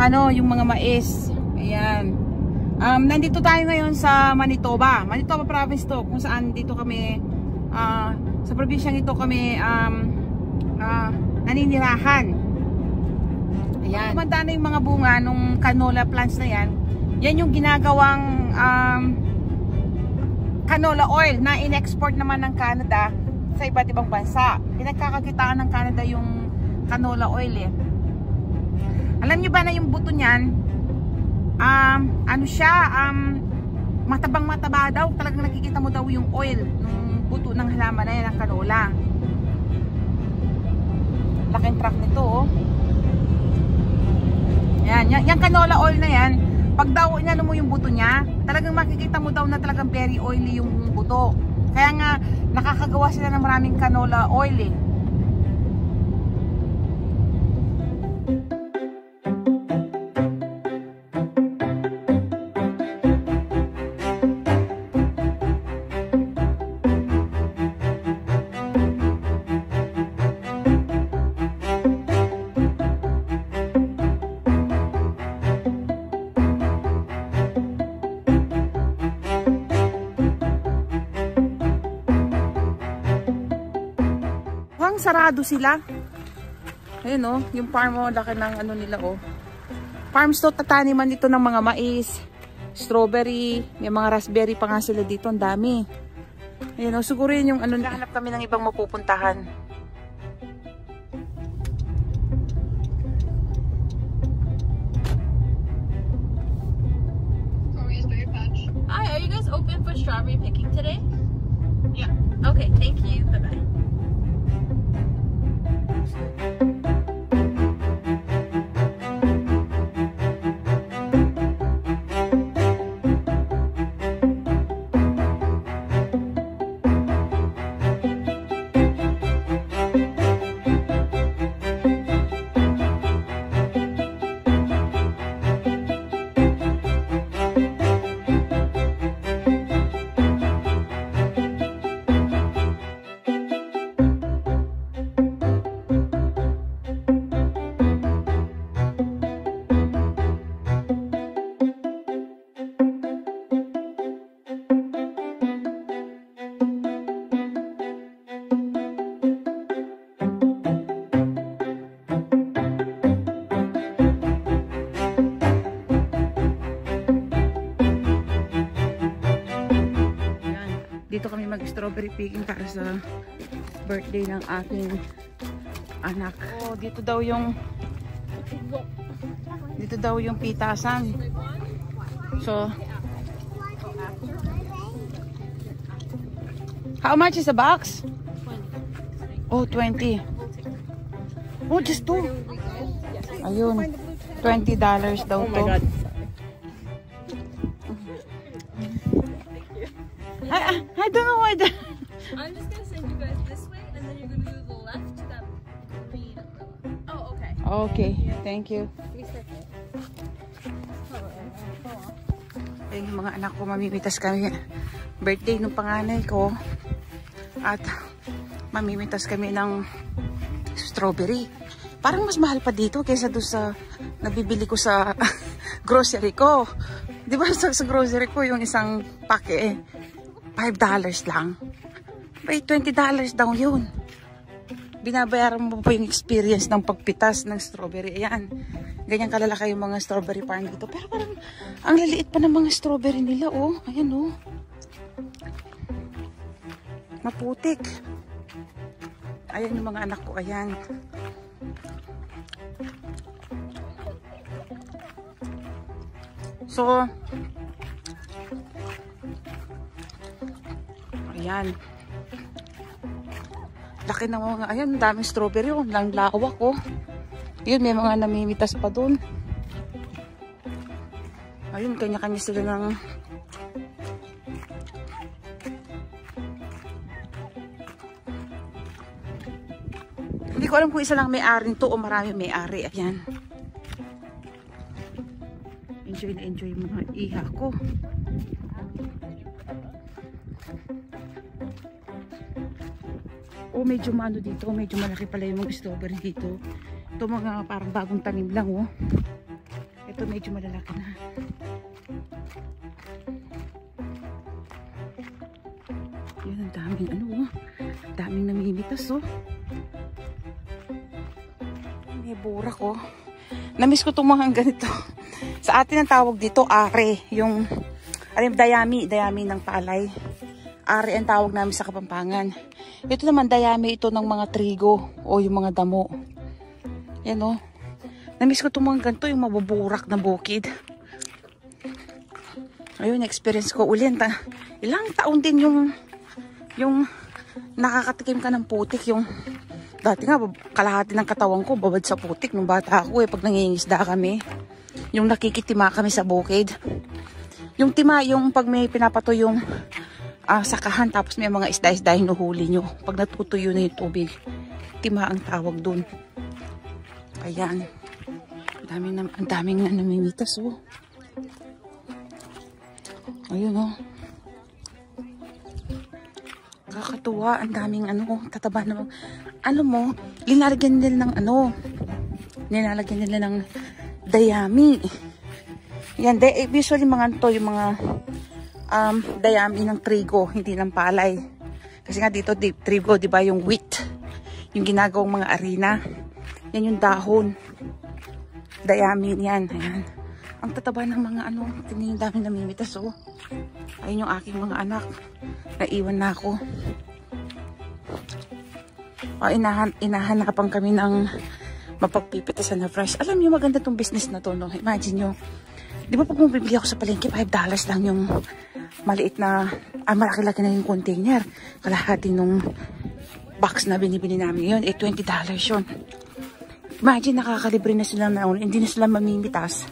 ano, yung mga mais. Ayan. Nandito tayo ngayon sa Manitoba. Manitoba province to, kung saan dito kami sa probinsyang ito kami naninirahan. Ayan. Kumanda na yung mga bunga nung canola plants na yan. Yan yung ginagawang canola oil na in-export naman ng Canada sa iba't ibang bansa. Pinagkakakitaan ng Canada yung canola oil eh. Alam nyo ba na yung buto niyan, ano siya, matabang-mataba daw. Talagang nakikita mo daw yung oil ng buto ng halaman na yan, ng canola. Laking truck nito oh. Yan, yung canola oil na yan, pag daw inano mo yung buto niya, talagang makikita mo daw na talagang very oily yung buto. Kaya nga nakakagawa sila ng maraming canola oil eh. Sarado sila. Ayun oh, yung farm oh, laki ng ano nila oh. Farms to, tataniman dito ng mga mais, strawberry, may mga raspberry pa nga sila dito, ang dami. Ayun oh, siguro yun yung ano, nahanap kami ng ibang mapupuntahan. Hi, are you guys open for strawberry picking today? Yeah. Okay, thank you. Bye-bye. Dito kami mag-strawberry picking para sa birthday ng aking anak. Oh, dito daw yung pitasan. So, how much is a box? 20. Oh, 20. Oh, just two. Ayun. $20 daw to. Oh my God. I don't know why that. I'm just gonna send you guys this way, and then you're gonna go to the left to that green umbrella. Oh, okay. Okay, thank you. Ay, mga anak ko, mamimitas kami. Birthday ng panganay ko. At mamimitas kami ng strawberry. Parang mas mahal pa dito kaysa doon sa nabibili ko sa grocery ko. Di ba sa grocery ko yung isang pake $5 lang. Bay, $20 daw yun. Binabayaran mo po yung experience ng pagpitas ng strawberry. Ayan. Ganyan kalalaki yung mga strawberry farm dito. Pero parang ang laliit pa ng mga strawberry nila, oh. Ayan, oh. Maputik. Ayan yung mga anak ko. Ayan. So, ayan. Laki ng mga, ayan, daming strawberry, oh. Lang lawak, oh. Yun, may mga namimitas pa dun. Ayun, kanya-kanya sila ng hindi ko alam kung isa lang may-ari nito o marami may-ari. Ayan. Enjoy na enjoy yung mga iha ko. Oh, medyo maano dito, medyo malaki pala yung mga strawberry dito. Ito mga parang bagong tanim lang, oh. Ito medyo malalaki na. Yun, ang daming ano, oh. Daming namimitas, oh. May burak, oh. Namiss ko itong mga ganito. Sa atin ang tawag dito, are. Yung, dayami ng palay. Are ang tawag namin sa Kapampangan. Ito naman, dayami ito ng mga trigo o yung mga damo. Yan, oh. Namiss ko itong mga ganito, yung mabuburak na bukid. Ayun, experience ko ulit. Ilang taon din yung nakakatikim ka ng putik. Yung dati nga, kalahati ng katawan ko babad sa putik nung bata ako pag nangingisda kami. Yung nakikitima kami sa bukid. Yung tima, yung pag may pinapato yung sakahan tapos may mga isda-isda hinuhuli nyo. Pag natutuyo na yung tubig, tima ang tawag dun. Ayan. Ang daming na namimitas, oh. Ayun, oh. Kakatuwa, ang daming tataba na. Ano mo, linalagyan nila ng nilalagyan nila ng dayami. Yan, usually mga to, yung mga dayami ng trigo, hindi ng palay. Kasi nga dito, trigo, di ba, yung wheat, yung ginagawang mga arena. Yan yung dahon. Dayami yan, ayan. Ang tataba ng mga tingnan yung daming namimitas, oh. Ayun yung aking mga anak. Naiwan na ako. Inahanapan kami ng mapagpipitasan na fresh. Alam niyo, maganda tong business na to, no? Imagine nyo. Di ba pag bumibili ako sa palengke, $5 lang yung maliit na, malaki-laki na yung container. Kalahati nung box na binibili namin yun, $20 yun. Imagine, nakakalibre na sila na, hindi na sila mamimitas.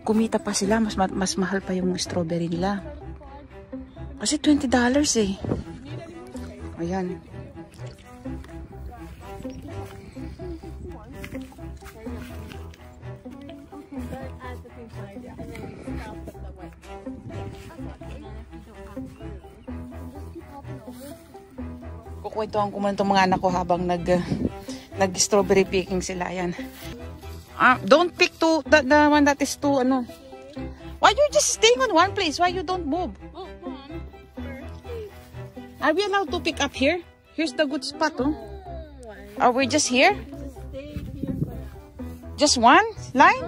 Kumita pa sila, mas mahal pa yung strawberry nila. Kasi $20 eh. Ayan. Kukwentuhan ko muna itong mga anak ko habang nag-strawberry picking sila. Ayan. Don't pick the one that is too, Why you just staying on one place? Why you don't move? Oh, come on. Are we allowed to pick up here? Here's the good spot, oh. Are we just here? Just one line?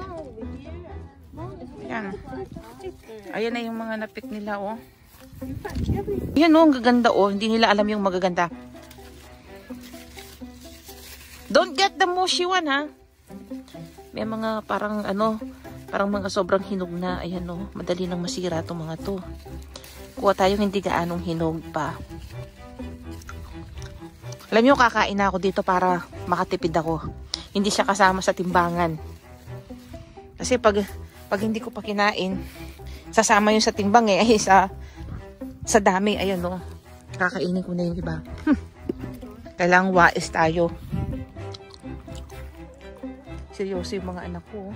Ayan. Ayan na yung mga na-pick nila, oh. Ayan, oh, ang gaganda, oh. Hindi nila alam yung magaganda. Don't get the mushy one, ha? May mga parang parang mga sobrang hinog na. Ayan, oh, madali nang masira itong mga to. Kuha tayo hindi gaanong hinog pa. Alam nyo, kakain na ako dito para makatipid ako. Hindi siya kasama sa timbangan. Kasi pag hindi ko pa kinain, sasama yun sa timbang eh. Ay, sa dami. Ayan, oh. Kakainin ko na yung iba. Kailangang wais tayo. Seryoso yung mga anak ko.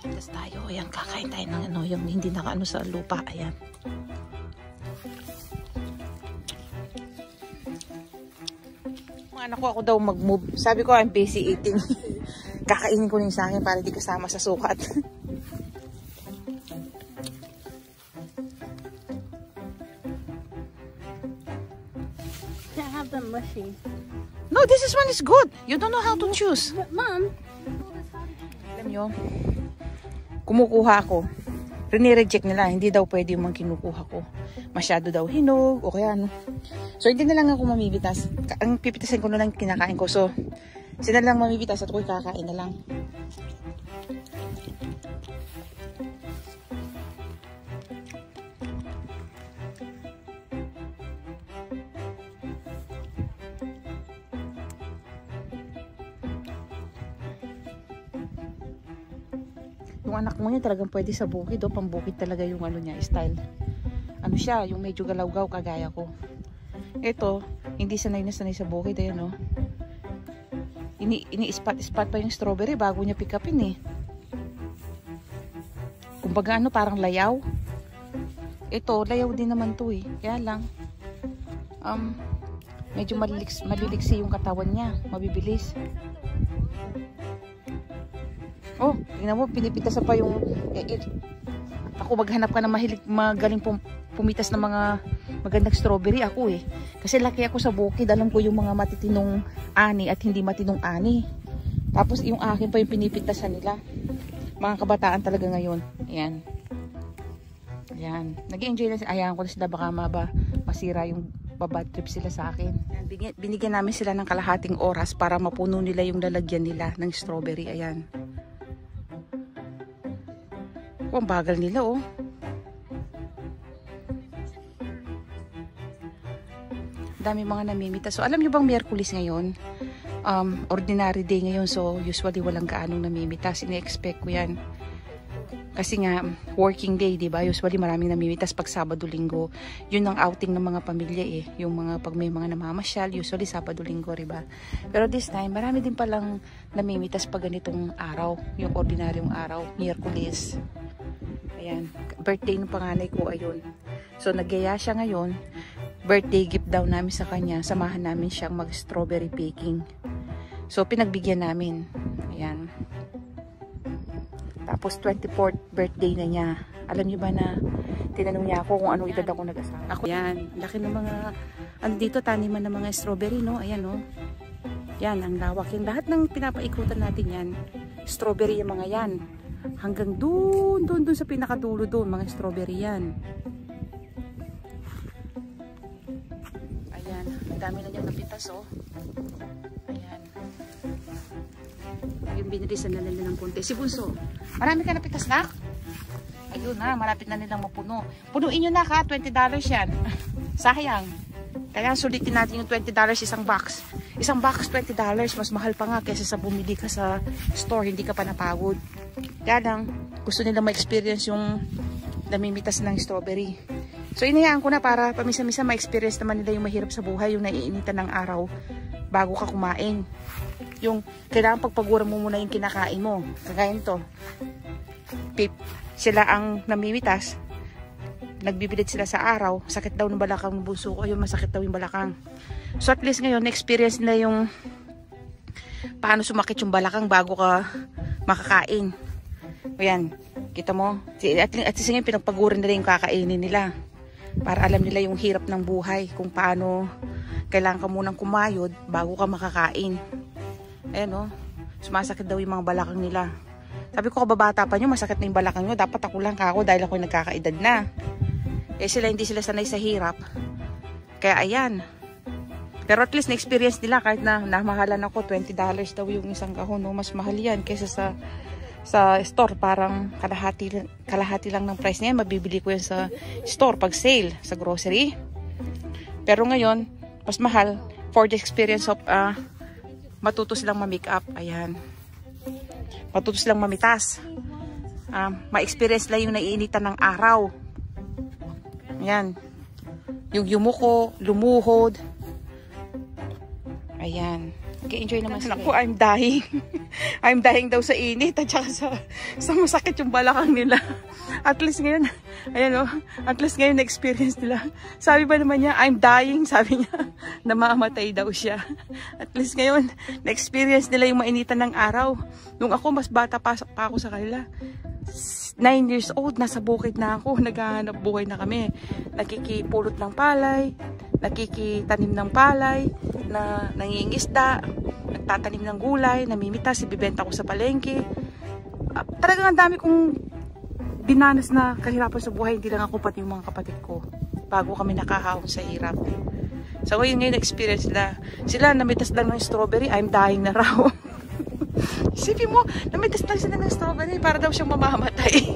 Tapos tayo, ayan, kakain tayo ng yung hindi nakaano sa lupa, ayan. Mga anak ko, ako daw mag-move. Sabi ko, I'm busy eating. Kakainin ko rin sa akin para di kasama sa sukat. Can't have them mushy. No, this one is good. You don't know how to choose. But, Mom. Alam nyo, kumukuha ako. Rinireject nila. Hindi daw pwede yung mga kinukuha ko. Masyado daw hinog o kaya ano. So, hindi na lang ako mamibitas. Ang pipitasin ko na lang kinakain ko. So, sila lang mamibitas at ako'y kakain na lang. Yung anak mo niya talagang pwede sa bukid, oh, pambukid talaga yung niya, style. Ano siya, yung medyo galawgaw kagaya ko. Ito, hindi sanay na sanay sa bukid, ayan, oh. Ini-spot pa yung strawberry bago niya pick upin eh. Kumbaga parang layaw. Ito, layaw din naman to eh. Kaya lang, medyo maliliksi yung katawan niya, mabibilis. Oh, tingnan mo, pinipitasan pa yung... ako maghanap ka ng magaling pumitas ng mga magandang strawberry ako eh. Kasi laki ako sa bukid, alam ko yung mga matitinong ani at hindi matinong ani. Tapos yung akin pa yung pinipitasan nila. Mga kabataan talaga ngayon. Ayan. Ayan. Nag-enjoy na sila. Ayan ko na sila, baka masira yung bad trip sila sa akin. Binigyan namin sila ng kalahating oras para mapuno nila yung lalagyan nila ng strawberry. Ayan. Oh, ang bagal nila oh. Dami mga namimita. So alam nyo bang Miyerkules ngayon? Ordinary day ngayon, so usually walang gaanong namimitas. Ine-expect ko yan. Kasi nga, working day, di ba? Usually maraming namimitas pag Sabado-Linggo. Yun ang outing ng mga pamilya eh. Yung mga, pag may mga namamasyal, usually Sabado-Linggo, di ba? Pero this time, marami din palang namimitas pag ganitong araw. Yung ordinaryong araw, Miyerkules. Ayan. Birthday ng panganay ko, ayun. So, nagyaya siya ngayon. Birthday gift daw namin sa kanya. Samahan namin siyang mag-strawberry picking. So, pinagbigyan namin. Ayan. Tapos 24th birthday na niya. Alam niyo ba na tinanong niya ako kung anong edad ako nag-asawa. Ako yan. Laki ng mga ano dito, taniman ng mga strawberry, no? Ayan, no? Yan, ang lawak. Yung lahat ng pinapaikutan natin yan, strawberry yung mga yan. Hanggang doon sa pinakadulo doon, mga strawberry yan. Ayan, ang dami na niyang napitas, oh. Ayan. Yung binilisan na nila ng konti. Si Bunso, marami ka napitas na? Ayun na, malapit na nilang mapuno. Punuin nyo na ka, $20 yan. Sayang. Kaya sulitin natin yung $20 isang box. Isang box $20, mas mahal pa nga kaysa sa bumili ka sa store, hindi ka pa napagod. Kaya lang, gusto nila ma-experience yung namimitas ng strawberry. So inayaan ko na para pamisa-misa ma-experience naman nila yung mahirap sa buhay, yung naiinitan ng araw bago ka kumain. Yung kailangan pagpaguran mo muna yung kinakain mo. Kagaya nito. Sila ang namimitas. Nagbibilid sila sa araw. Sakit daw ng balakang ng bunso ko. Ayun, masakit daw yung balakang. So at least ngayon, na-experience nila yung paano sumakit yung balakang bago ka makakain. Ayan. Kita mo? At least ngayon, pinagpaguran nila yung kakainin nila. Para alam nila yung hirap ng buhay. Kung paano kailangan ka munang kumayod bago ka makakain. Ayan o, sumasakit daw yung mga balakang nila. Sabi ko, kababata pa nyo, masakit na yung balakang nyo. Dapat ako lang ako dahil ako nagkakaedad na. Eh sila, hindi sila sanay sa hirap. Kaya ayan. Pero at least na-experience nila kahit na namahalan ako, $20 daw yung isang kahon. No? Mas mahal yan kaysa sa store. Parang kalahati lang ng price na yan. Mabibili ko yan sa store pag sale, sa grocery. Pero ngayon, mas mahal for the experience of matuto silang ma-make up. Ayan. Matuto silang mamitas. Ma-experience lang yung naiinitan ng araw. Ayan. Yung yumuko, lumuhod. Ayan. Okay, enjoy naman sila. Ako, I'm dying. I'm dying daw sa init at saka sa masakit yung balakang nila. At least ngayon, ayan o, at least ngayon na-experience nila. Sabi ba naman niya, I'm dying, sabi niya, namamatay daw siya. At least ngayon, na-experience nila yung mainitan ng araw. Nung ako, mas bata pa ako sa kanila. 9 years old, nasa bukid na ako, naghahanap buhay na kami. Nakikipulot ng palay, nakikitanim ng palay, na nangingisda, nagtatanim ng gulay, namimitas, ibibenta ko sa palengke. Talagang ang dami kong dinanas na kahirapan sa buhay, hindi lang ako pati yung mga kapatid ko bago kami nakahawon sa hirap. So ngayon experience nila. Sila namitas lang ng strawberry, I'm dying na raw. Isipin mo, namitas lang sila ng strawberry para daw siyang mamamatay.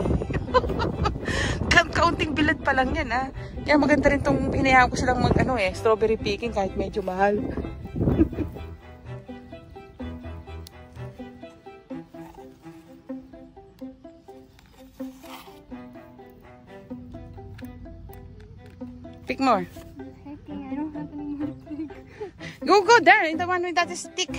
Kaunting bilad pa lang yan, ha. Kaya maganda rin tong hinayaan ko silang mag strawberry picking kahit medyo mahal. Pick more. I don't have any more to pick. Go there, in the one with that stick.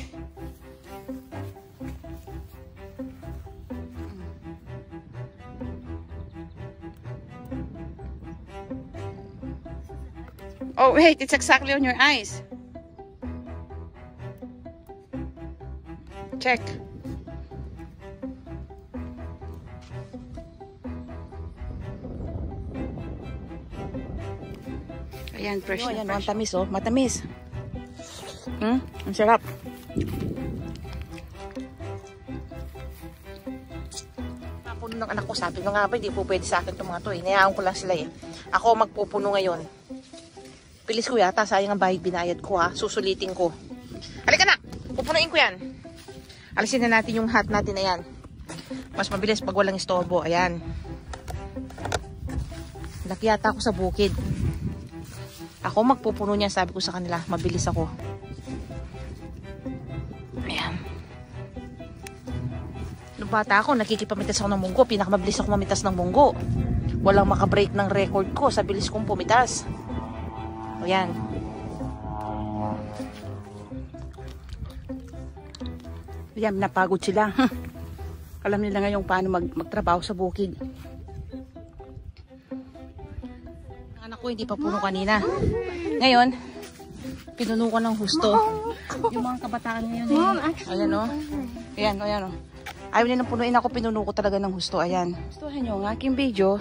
Oh wait, it's exactly on your eyes. Check. Ayan, fresh na. Ayan, ang tamis oh. Matamis. Ang sarap. Napuno ng anak ko. Sabi ko nga ba, hindi po pwede sa akin itong mga to eh. Nayaan ko lang sila eh. Ako magpupuno ngayon. Pilis ko yata. Sayang ang bahig binayad ko ha. Susulitin ko. Halika na! Pupunuin ko yan. Alisin na natin yung hat natin. Ayan. Mas mabilis pag walang istorbo. Ayan. Laki yata ako sa bukid. Ako magpupuno niya. Sabi ko sa kanila. Mabilis ako. Ayan. Nung bata ako, nakikipamitas ako ng munggo. Pinakamabilis ako mamitas ng munggo. Walang makabreak ng record ko sa bilis kong pumitas. Ayan. Ayan, napagod sila. Alam nila ngayon paano magtrabaho sa bukid. Ang anak ko hindi pa puno kanina. Ngayon, pinuno ko ng husto. Yung mga kabataan ngayon eh. Ayan o. Ayan o, ayan o. Ayaw nilang punuin ako, pinuno ko talaga ng husto. Ayan. Gustuhan nyo ang aking video.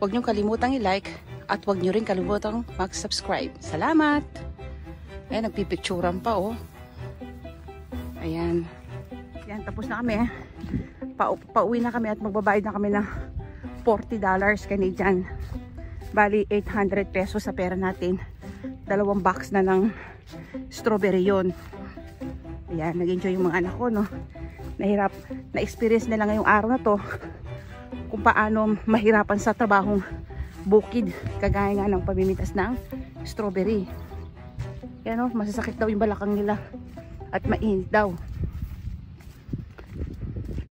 Huwag nyo kalimutang i-like. At huwag nyo rin kalimutang mag-subscribe. Salamat! Ayan, nagpipicturan pa oh. Ayan. Ayan, tapos na kami. Pauwi na kami at magbabayad na kami ng $40 Canadian. Bali, 800 pesos sa pera natin. 2 box na ng strawberry yon. Ayan, nag-enjoy yung mga anak ko, no? Nahirap, na-experience nila ngayong araw na to kung paano mahirapan sa trabahong bukid. Kagaya nga ng pamimitas ng strawberry. Yan, no? Masasakit daw yung balakang nila at mainit daw.